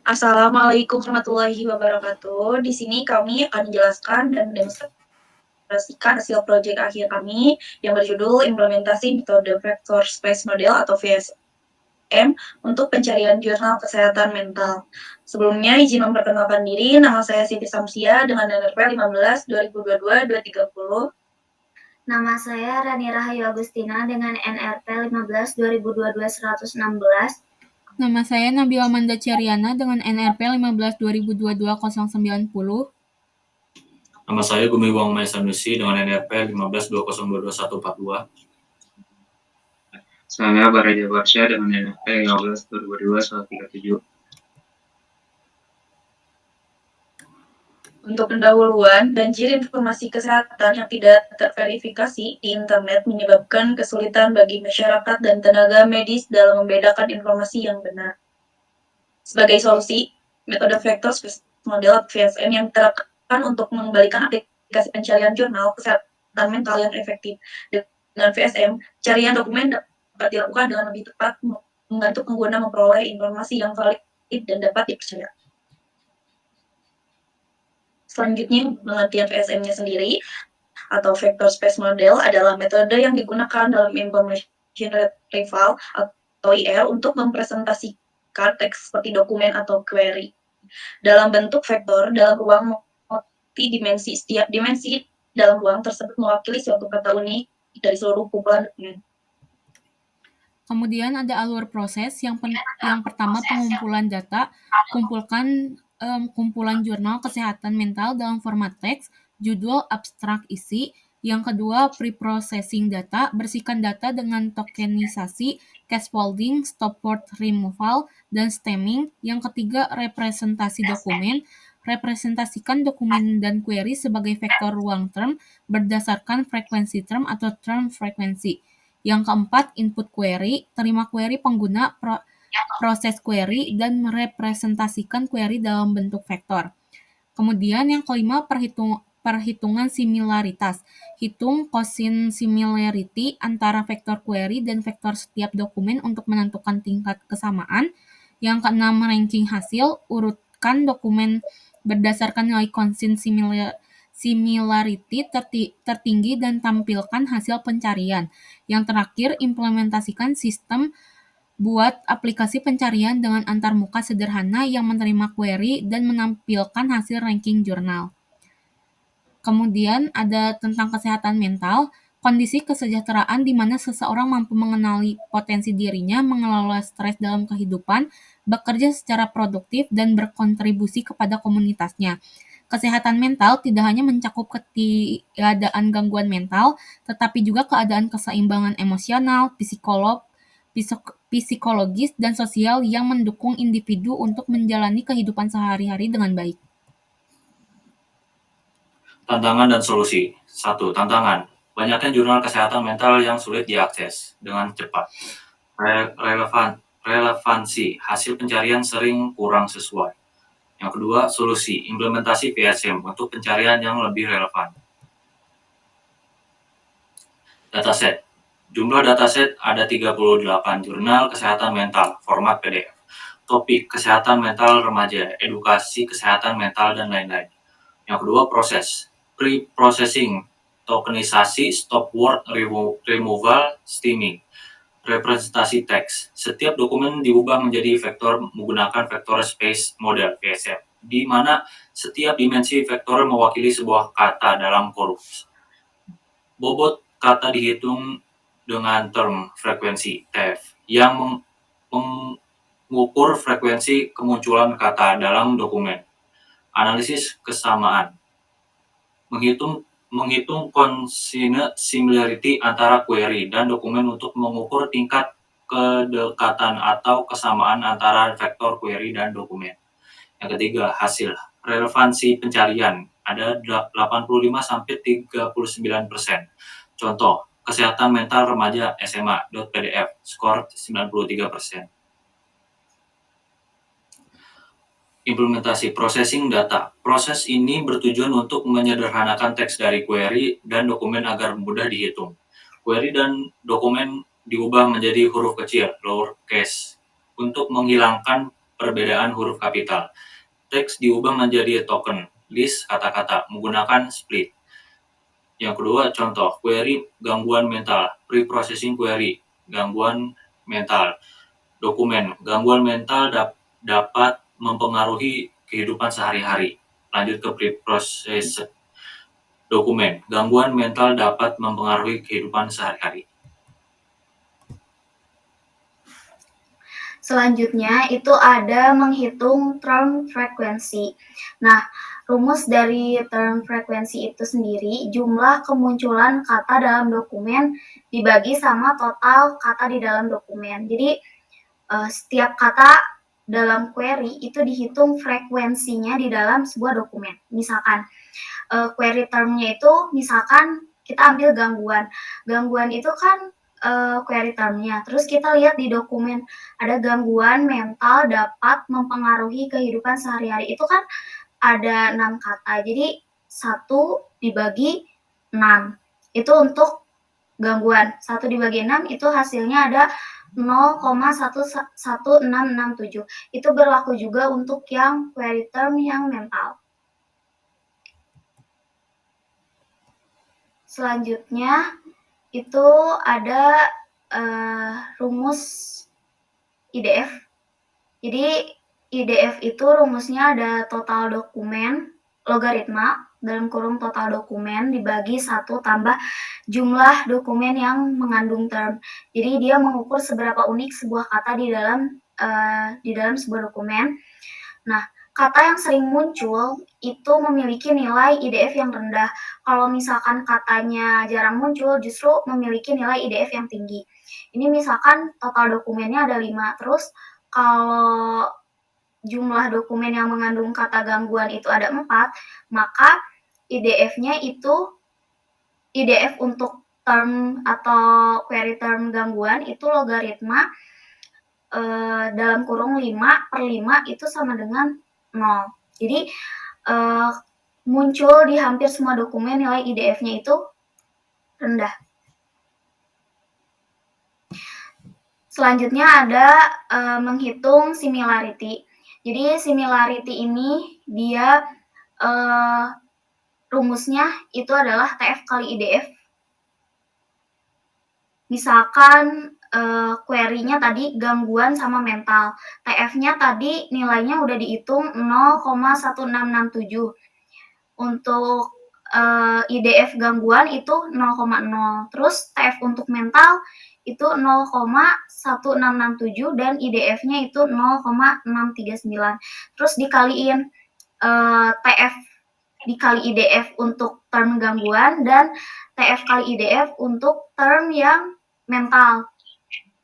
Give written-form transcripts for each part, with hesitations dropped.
Assalamualaikum warahmatullahi wabarakatuh. Di sini kami akan menjelaskan dan mendemonstrasikan hasil proyek akhir kami yang berjudul Implementasi Metode Vector Space Model atau VSM untuk pencarian jurnal kesehatan mental. Sebelumnya izin memperkenalkan diri, nama saya Siti Samsia dengan NRP 15 2022 230. Nama saya Rani Rahayu Agustina dengan NRP 15 2022 116. Nama saya Nabila Amanda Ciariana dengan NRP 15 2022 090. Nama saya Gumiwang Mai Sanusi dengan NRP 15 2022 142. Saya Baraja Barsya dengan NRP 15 2022 137. Untuk pendahuluan, banjir informasi kesehatan yang tidak terverifikasi di internet menyebabkan kesulitan bagi masyarakat dan tenaga medis dalam membedakan informasi yang benar. Sebagai solusi, metode vector space model VSM yang diterapkan untuk mengembalikan aplikasi pencarian jurnal kesehatan mental yang efektif. Dengan VSM, pencarian dokumen dapat dilakukan dengan lebih tepat, membantu pengguna memperoleh informasi yang valid dan dapat dipercaya. Selanjutnya, pengertian VSM-nya sendiri atau Vector Space Model adalah metode yang digunakan dalam Information Retrieval atau IR untuk mempresentasikan teks seperti dokumen atau query dalam bentuk vektor dalam ruang multidimensi. Setiap dimensi dalam ruang tersebut mewakili suatu kata unik dari seluruh kumpulan dokumen. Kemudian ada alur proses. Yang pertama pengumpulan data, kumpulan jurnal kesehatan mental dalam format teks, judul, abstrak, isi. Yang kedua pre-processing data, bersihkan data dengan tokenisasi, scaffolding, stopword removal, dan stemming. Yang ketiga representasi dokumen, representasikan dokumen dan query sebagai vektor ruang term berdasarkan frekuensi term atau term frekuensi. Yang keempat, input query, terima query pengguna, proses query, dan merepresentasikan query dalam bentuk vektor. Kemudian yang kelima, perhitungan similaritas. Hitung cosine similarity antara vektor query dan vektor setiap dokumen untuk menentukan tingkat kesamaan. Yang keenam, ranking hasil, urutkan dokumen berdasarkan nilai cosine similarity tertinggi dan tampilkan hasil pencarian. Yang terakhir, implementasikan sistem buat aplikasi pencarian dengan antarmuka sederhana yang menerima query dan menampilkan hasil ranking jurnal. Kemudian ada tentang kesehatan mental, kondisi kesejahteraan di mana seseorang mampu mengenali potensi dirinya, mengelola stres dalam kehidupan, bekerja secara produktif, dan berkontribusi kepada komunitasnya. Kesehatan mental tidak hanya mencakup ketiadaan gangguan mental, tetapi juga keadaan keseimbangan emosional, psikologis, dan sosial yang mendukung individu untuk menjalani kehidupan sehari-hari dengan baik. Tantangan dan solusi. 1. Tantangan. Banyaknya jurnal kesehatan mental yang sulit diakses dengan cepat. Relevansi. Hasil pencarian sering kurang sesuai. Yang kedua, solusi. Implementasi VSM untuk pencarian yang lebih relevan. Dataset. Jumlah dataset ada 38 jurnal kesehatan mental, format PDF. Topik, kesehatan mental remaja, edukasi kesehatan mental, dan lain-lain. Yang kedua, proses. Pre-processing, tokenisasi, stopword removal, stemming. Representasi teks. Setiap dokumen diubah menjadi vektor menggunakan vector space model VSM, di mana setiap dimensi vektor mewakili sebuah kata dalam korus. Bobot kata dihitung dengan term frekuensi TF yang mengukur frekuensi kemunculan kata dalam dokumen. Analisis kesamaan. Menghitung cosine similarity antara query dan dokumen untuk mengukur tingkat kedekatan atau kesamaan antara vektor query dan dokumen. Yang ketiga, hasil. Relevansi pencarian ada 85-39%. Contoh, kesehatan mental remaja SMA.pdf, skor 93%. Implementasi processing data. Proses ini bertujuan untuk menyederhanakan teks dari query dan dokumen agar mudah dihitung. Query dan dokumen diubah menjadi huruf kecil, lowercase, untuk menghilangkan perbedaan huruf kapital. Teks diubah menjadi token, list kata-kata menggunakan split. Yang kedua, contoh query gangguan mental, pre-processing query, gangguan mental. Dokumen, gangguan mental dapat mempengaruhi kehidupan sehari-hari. Lanjut ke pre-process dokumen, gangguan mental dapat mempengaruhi kehidupan sehari-hari. Selanjutnya itu ada menghitung term frekuensi. Nah, rumus dari term frekuensi itu sendiri jumlah kemunculan kata dalam dokumen dibagi sama total kata di dalam dokumen. Jadi setiap kata dalam query itu dihitung frekuensinya di dalam sebuah dokumen. Misalkan query termnya itu misalkan kita ambil gangguan. Gangguan itu kan query termnya. Terus kita lihat di dokumen ada gangguan mental dapat mempengaruhi kehidupan sehari-hari. Itu kan ada 6 kata. Jadi 1 dibagi 6. Itu untuk gangguan. 1 dibagi 6 itu hasilnya ada 0,11667. Itu berlaku juga untuk yang query term yang mental. Selanjutnya itu ada rumus IDF. Jadi IDF itu rumusnya ada total dokumen logaritma dalam kurung total dokumen dibagi 1 tambah jumlah dokumen yang mengandung term. Jadi dia mengukur seberapa unik sebuah kata di dalam sebuah dokumen. Nah, kata yang sering muncul itu memiliki nilai IDF yang rendah. Kalau misalkan katanya jarang muncul, justru memiliki nilai IDF yang tinggi. Ini misalkan total dokumennya ada 5, terus kalau jumlah dokumen yang mengandung kata gangguan itu ada 4, maka IDF-nya itu IDF untuk term atau query term gangguan itu logaritma dalam kurung 5/5 itu sama dengan 0. Jadi muncul di hampir semua dokumen nilai IDF-nya itu rendah. Selanjutnya ada menghitung similarity. Jadi similarity ini dia rumusnya itu adalah TF kali IDF. Misalkan query-nya tadi gangguan sama mental. TF-nya tadi nilainya udah dihitung 0,1667. Untuk IDF gangguan itu 0,0. Terus TF untuk mental itu 0,1667 dan IDF-nya itu 0,639. Terus dikaliin TF dikali IDF untuk term gangguan dan TF kali IDF untuk term yang mental.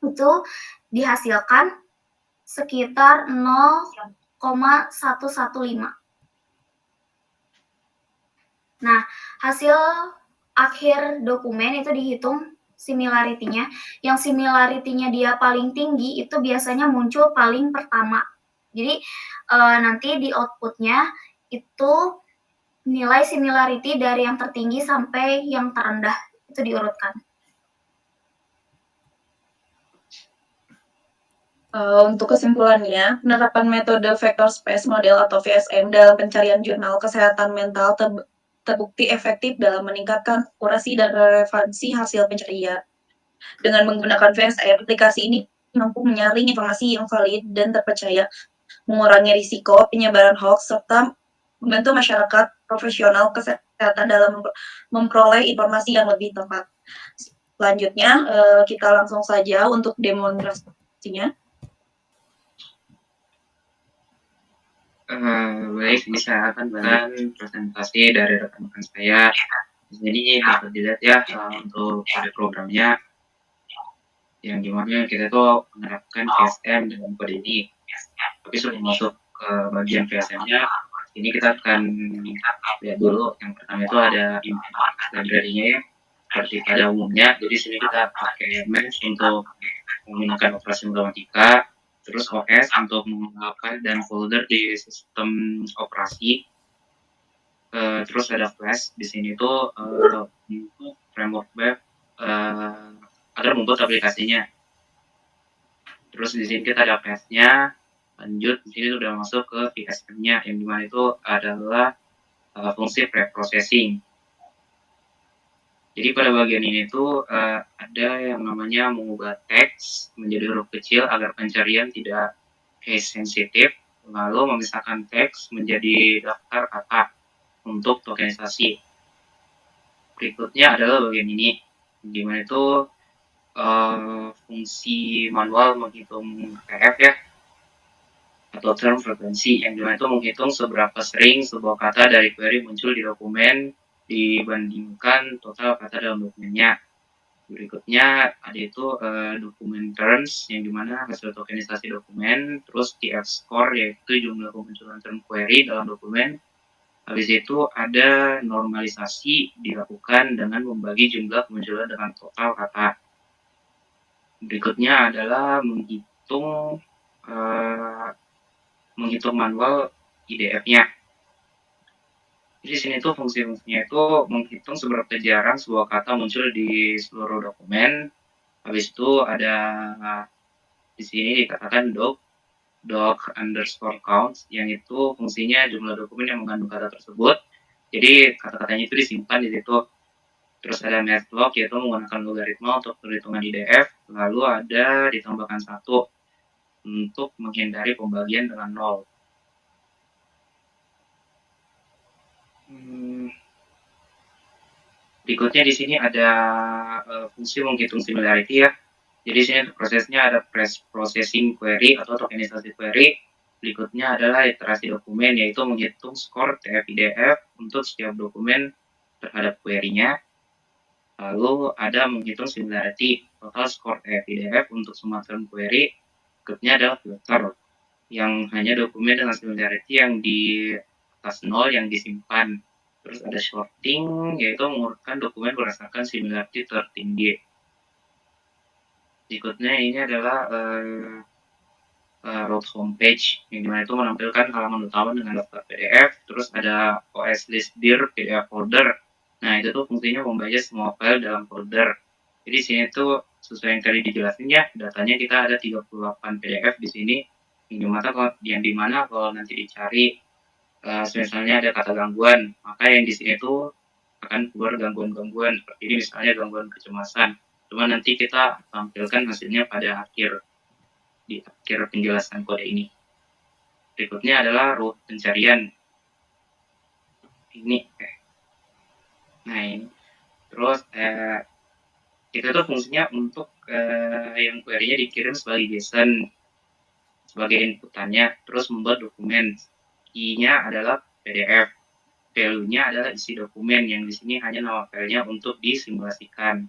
Itu dihasilkan sekitar 0,115. Nah, hasil akhir dokumen itu dihitung similarity-nya. Yang similarity-nya dia paling tinggi itu biasanya muncul paling pertama. Jadi nanti di output-nya itu nilai similarity dari yang tertinggi sampai yang terendah itu diurutkan. Untuk kesimpulannya, penerapan metode Vector Space Model atau VSM dalam pencarian jurnal kesehatan mental terbukti efektif dalam meningkatkan akurasi dan relevansi hasil pencarian. Dengan menggunakan VSM, aplikasi ini mampu menyaring informasi yang valid dan terpercaya, mengurangi risiko penyebaran hoax, serta membantu masyarakat profesional kesehatan dalam memperoleh informasi yang lebih tepat. Selanjutnya, kita langsung saja untuk demonstrasinya. Baik, ini saya akan berikan presentasi dari rekan-rekan saya. Jadi dapat dilihat ya untuk pada programnya yang dimana kita tuh menerapkan VSM dengan kode ini. Tapi sebelum masuk ke bagian VSM-nya, ini kita akan lihat dulu. Yang pertama itu ada library-nya ya, seperti pada umumnya. Jadi sini kita pakai mesh untuk menggunakan operasi matematika. Terus OS untuk menggunakan dan folder di sistem operasi. Terus ada Flash di sini tuh framework web agar membuat aplikasinya. Terus di sini kita ada Flash-nya, Lanjut, di sini udah masuk ke VSM-nya, yang dimana itu adalah fungsi preprocessing. Jadi pada bagian ini tuh ada yang namanya mengubah teks menjadi huruf kecil agar pencarian tidak case sensitif, lalu memisahkan teks menjadi daftar kata untuk tokenisasi. Berikutnya adalah bagian ini, di mana itu fungsi manual menghitung TF ya, atau term frekuensi, yang dimana itu menghitung seberapa sering sebuah kata dari query muncul di dokumen dibandingkan total kata dalam dokumennya. Berikutnya ada itu dokumen terms, yang dimana hasil tokenisasi dokumen, terus TF score yaitu jumlah kemunculan term query dalam dokumen. Habis itu ada normalisasi dilakukan dengan membagi jumlah kemunculan dengan total kata. Berikutnya adalah menghitung manual IDF-nya. Jadi sini tuh fungsi-fungsinya itu menghitung seberapa jarang sebuah kata muncul di seluruh dokumen. Habis itu ada di sini dikatakan doc underscore count, yang itu fungsinya jumlah dokumen yang mengandung kata tersebut. Jadi kata-katanya itu disimpan di situ. Terus ada mathlog, yaitu menggunakan logaritma untuk perhitungan IDF. Lalu ada ditambahkan 1 untuk menghindari pembagian dengan 0. Berikutnya di sini ada fungsi menghitung similarity ya. Jadi sini prosesnya ada processing query atau tokenisasi query. Berikutnya adalah iterasi dokumen, yaitu menghitung skor TF-IDF untuk setiap dokumen terhadap query-nya. Lalu ada menghitung similarity, total skor TF-IDF untuk semua term query. Berikutnya adalah filter, yang hanya dokumen dengan similarity yang di atas 0 yang disimpan. Terus ada sorting, yaitu mengurutkan dokumen berdasarkan similarity tertinggi. Berikutnya ini adalah root homepage, yang dimana itu menampilkan halaman utama dengan daftar PDF. Terus ada OS list dir PDF folder. Nah itu tuh fungsinya membaca semua file dalam folder. Jadi sini tuh sesuai yang tadi dijelasin ya, datanya kita ada 38 PDF di sini, yang dimana kalau nanti dicari misalnya ada kata gangguan, maka yang di sini tuh akan keluar gangguan-gangguan seperti ini, misalnya gangguan kecemasan. Cuma nanti kita tampilkan hasilnya pada di akhir penjelasan kode ini. Berikutnya adalah root pencarian. Nah ini. Terus itu tuh fungsinya untuk yang query-nya dikirim sebagai JSON sebagai inputannya, terus membuat dokumen. Key-nya adalah PDF. Value-nya adalah isi dokumen, yang di sini hanya nama filenya untuk disimulasikan.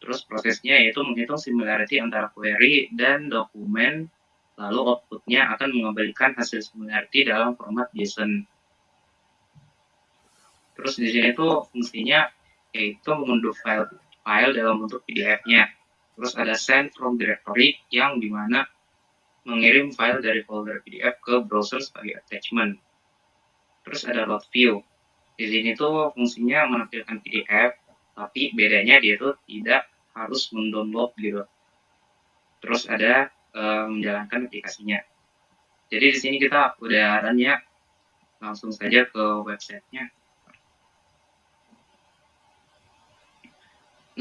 Terus prosesnya yaitu menghitung similarity antara query dan dokumen, lalu output-nya akan mengembalikan hasil similarity dalam format JSON. Terus di sini tuh fungsinya yaitu mengunduh file dalam bentuk PDF-nya. Terus ada send from directory, yang dimana mengirim file dari folder PDF ke browser sebagai attachment. Terus ada load view. Di sini tuh fungsinya menampilkan PDF, tapi bedanya dia tuh tidak harus mendownload gitu. Terus ada menjalankan aplikasinya. Jadi di sini kita udah run ya, langsung saja ke websitenya.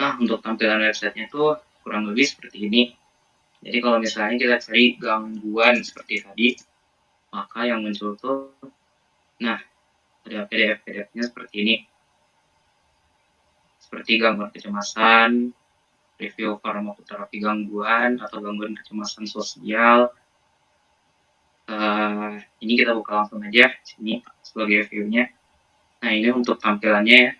Nah untuk tampilan websitenya tuh kurang lebih seperti ini. Jadi kalau misalnya kita cari gangguan seperti tadi, maka yang muncul tuh, nah ada PDF-PDF-nya seperti ini. Seperti gangguan kecemasan, review farmakoterapi gangguan atau gangguan kecemasan sosial. Ini kita buka langsung aja sini sebagai view-nya. Nah ini untuk tampilannya ya.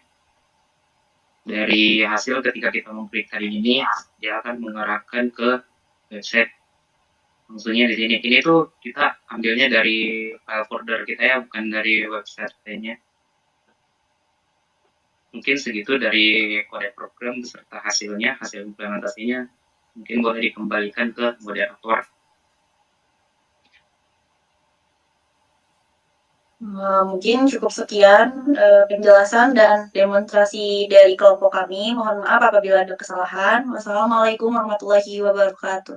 Dari hasil ketika kita mengklik tadi ini, dia akan mengarahkan ke website. Fungsinya di sini. Ini tuh kita ambilnya dari file folder kita ya, bukan dari website lainnya. Mungkin segitu dari kode program beserta hasilnya, hasil implementasinya. Mungkin boleh dikembalikan ke moderator. Mungkin cukup sekian penjelasan dan demonstrasi dari kelompok kami. Mohon maaf apabila ada kesalahan. Wassalamualaikum warahmatullahi wabarakatuh.